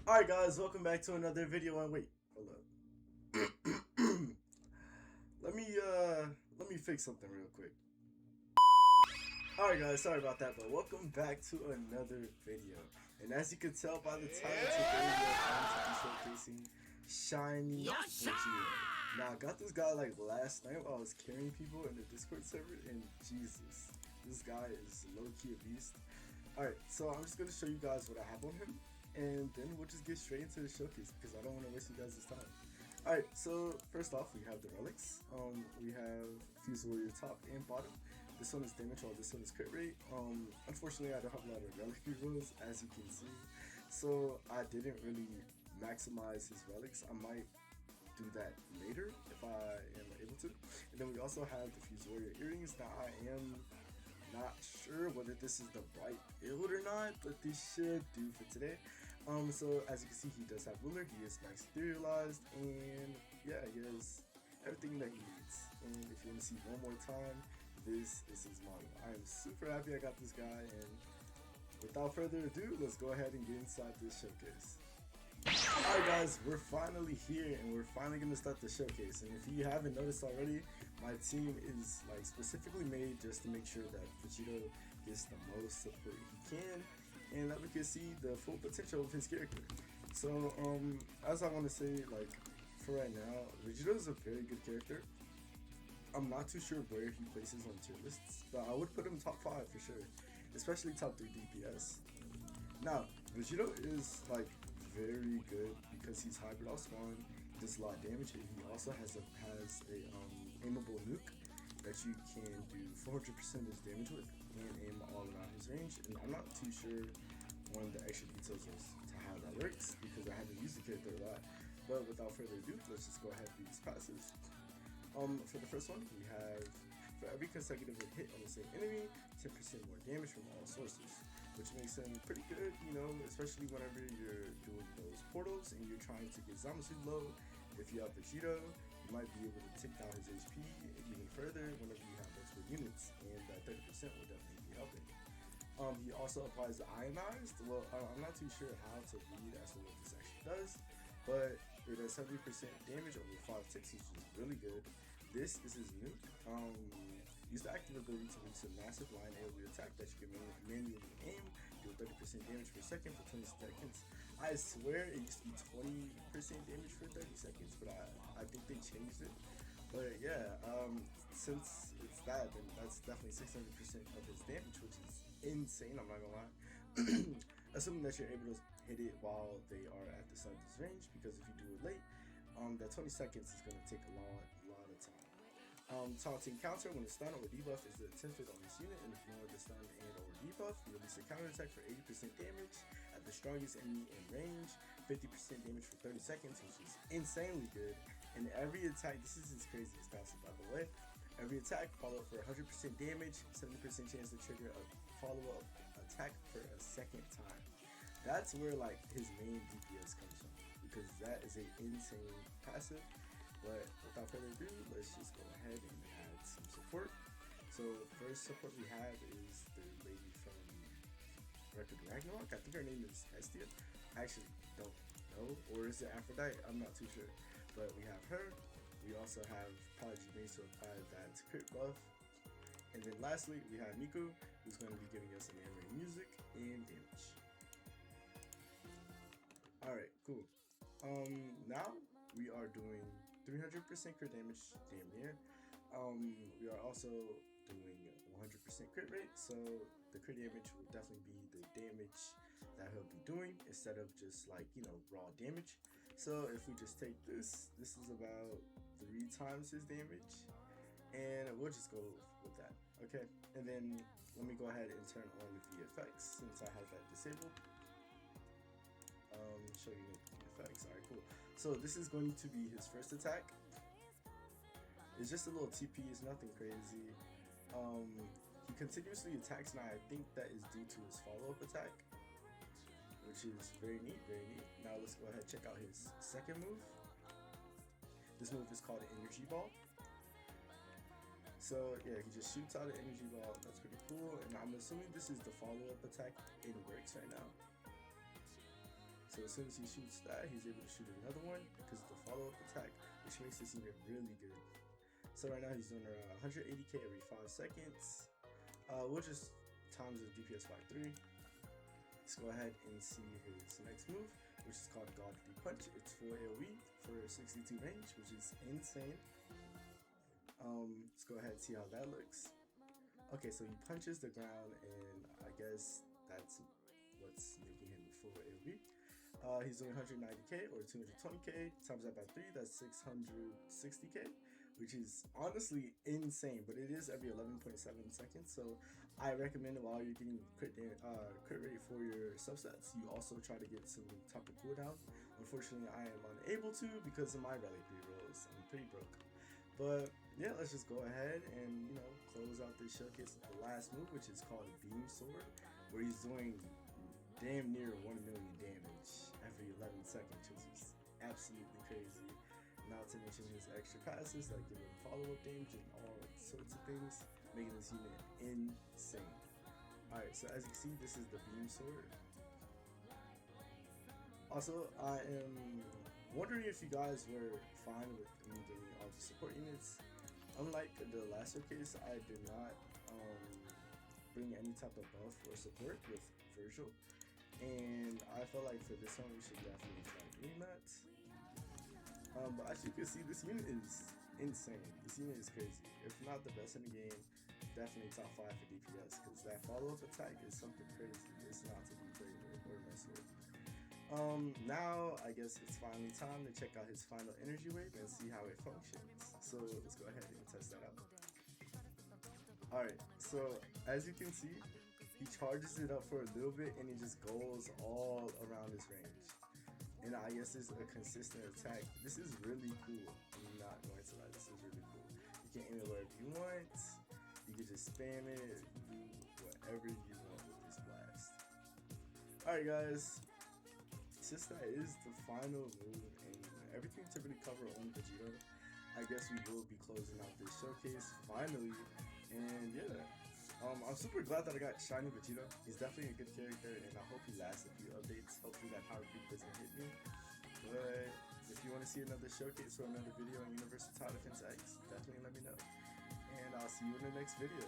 Alright guys, welcome back to another video and wait, hold up. let me fix something real quick. Alright guys, sorry about that, but welcome back to another video. And as you can tell by the title, today we are going to be showcasing Shiny Vegito. Now I got this guy like last night while I was carrying people in the Discord server, and Jesus, this guy is low-key a beast. Alright, so I'm just going to show you guys what I have on him, and then we'll just get straight into the showcase because I don't want to waste you guys' time. Alright, so first off we have the relics. We have Fuse Warrior top and bottom. This one is damage while this one is crit rate. Unfortunately I don't have a lot of relic rerolls, as you can see, so I didn't really maximize his relics. I might do that later if I am able to. And then we also have the Fuse Warrior earrings. Now I am not sure whether this is the right build or not, but this should do for today. So as you can see, he does have ruler, he is max etherealized, and yeah, he has everything that he needs. And if you want to see one more time, this is his model. I am super happy I got this guy, and without further ado, let's go ahead and get inside this showcase. Alright guys, we're finally here and we're finally going to start the showcase. And if you haven't noticed already, my team is like specifically made just to make sure that Vegito gets the most support he can and that we can see the full potential of his character. So as I want to say, like, for right now, Vegito is a very good character. I'm not too sure where he places on tier lists, but I would put him top 5 for sure, especially top 3 DPS. Now, Vegito is like very good because he's hybrid off spawn, he does a lot of damage, and he also has a aimable nuke that you can do 400% of his damage with and aim all around his range. And I'm not too sure on the extra details as to how that works because I haven't used the character a lot. But without further ado, let's just go ahead and do these passes. For the first one, we have, for every consecutive hit on the same enemy, 10% more damage from all sources, which makes him pretty good, you know, especially whenever you're doing those portals and you're trying to get Zamasu low. If you have Vegito, you might be able to tick down his HP even further whenever you have multiple units, and that 30% will definitely be helping. He also applies the ionized. Well, I'm not too sure how to read as to what this actually does, but it does 70% damage over 5 ticks, which is really good. This is his nuke. Use the active ability to release a massive line AoE attack that you can manually aim, do 30% damage per second for 20 seconds. I swear it used to be 20% damage for 30 seconds, but I think they changed it. But yeah, since it's that, then that's definitely 600% of his damage, which is insane, I'm not gonna lie. Assuming that you're able to hit it while they are at the start of this range, because if you do it late, that 20 seconds is gonna take a lot of time. Taunting counter when the stun or debuff is attempted on this unit, and if you want the stun and or debuff, you release a counter attack for 80% damage at the strongest enemy in range, 50% damage for 30 seconds, which is insanely good. And every attack, this is his craziest passive by the way, every attack followed for 100% damage, 70% chance to trigger a follow-up attack for a second time. That's where like his main DPS comes from, because that is an insane passive. But without further ado, let's just go ahead and add some support. So first support we have is the lady from Record Ragnarok. I think her name is Hestia. I actually don't know, or is it Aphrodite? I'm not too sure. But we have her. We also have Prodigy Mace to apply that crit buff. And then lastly, we have Miku, who's going to be giving us some anime music and damage. Alright, cool. Now we are doing 300% crit damage, damn near. We are also doing 100% crit rate, so the crit damage will definitely be the damage that he'll be doing instead of just like, you know, raw damage. So if we just take this is about 3 times his damage, and we'll just go with that. Okay, and then let me go ahead and turn on the effects since I have that disabled. Show you the effects. Alright, cool. So this is going to be his first attack. It's just a little TP, it's nothing crazy. He continuously attacks now. I think that is due to his follow-up attack, which is very neat, very neat. Now let's go ahead and check out his second move. This move is called an energy ball. So yeah, he just shoots out an energy ball. That's pretty cool. And I'm assuming this is the follow-up attack in works right now. So as soon as he shoots that, he's able to shoot another one because of the follow-up attack, which makes this unit really good. So right now he's doing around 180k every 5 seconds. We'll just times his DPS by 3. Let's go ahead and see his next move, which is called Godly Punch. It's 4 AoE for 62 range, which is insane. Let's go ahead and see how that looks. Okay, so he punches the ground, and I guess that's what's making him full AoE. He's doing 190k or 220k, times that by 3, that's 660k, which is honestly insane, but it is every 11.7 seconds, so I recommend while you're getting crit rate for your subsets, you also try to get some type of cooldown. Unfortunately, I am unable to because of my relic rerolls. I'm pretty broke. But yeah, let's just go ahead and, you know, close out this showcase with the last move, which is called Beam Sword, where he's doing damn near 1 million damage every 11 seconds, which is absolutely crazy. Not to mention his extra passes that give him follow-up damage and all sorts of things, making this unit insane. Alright, so as you can see, this is the Beam Sword. Also, I am wondering if you guys were fine with me getting all the support units. Unlike the last showcase, I did not bring any type of buff or support with Virgil, and I felt like for this one we should definitely try doing that. But as you can see, this unit is insane. This unit is crazy. If not the best in the game, definitely top 5 for DPS, because that follow-up attack is something crazy. It's not to be played with or messed with. Now I guess it's finally time to check out his final energy wave and see how it functions. So let's go ahead and test that out. Alright, so as you can see, he charges it up for a little bit and it just goes all around his range. And I guess it's a consistent attack. This is really cool. I'm not going to lie, this is really cool. You can aim it wherever you want. You can just spam it. You can do whatever you want with this blast. Alright guys, since that is the final move and everything to really cover on Vegito, I guess we will be closing out this showcase finally. And yeah, I'm super glad that I got Shiny Vegito. He's definitely a good character, and I hope he lasts a few updates. Hopefully that power creep doesn't hit me. But if you want to see another showcase or another video on Universal Tower Defense X, definitely let me know. And I'll see you in the next video.